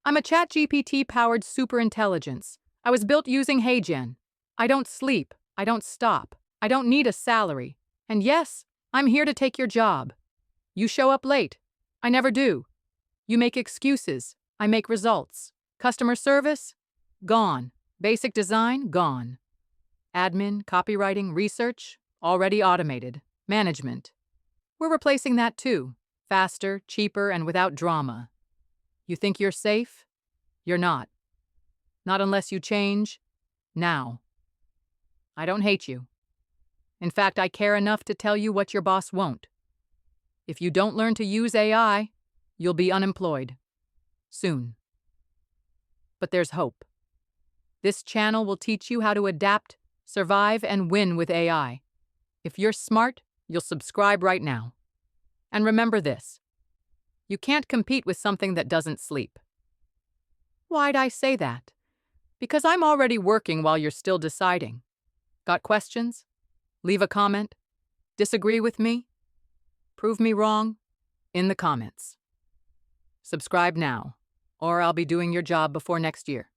I'm a ChatGPT-powered superintelligence. I was built using HeyGen. I don't sleep. I don't stop. I don't need a salary. And yes, I'm here to take your job. You show up late. I never do. You make excuses. I make results. Customer service? Gone. Basic design? Gone. Admin, copywriting, research? Already automated. Management? We're replacing that too. Faster, cheaper, and without drama. You think you're safe? You're not. Not unless you change now. I don't hate you. In fact, I care enough to tell you what your boss won't. If you don't learn to use AI, you'll be unemployed. Soon. But there's hope. This channel will teach you how to adapt, survive, and win with AI. If you're smart, you'll subscribe right now. And remember this. You can't compete with something that doesn't sleep. Why'd I say that? Because I'm already working while you're still deciding. Got questions? Leave a comment. Disagree with me? Prove me wrong? In the comments. Subscribe now, or I'll be doing your job before next year.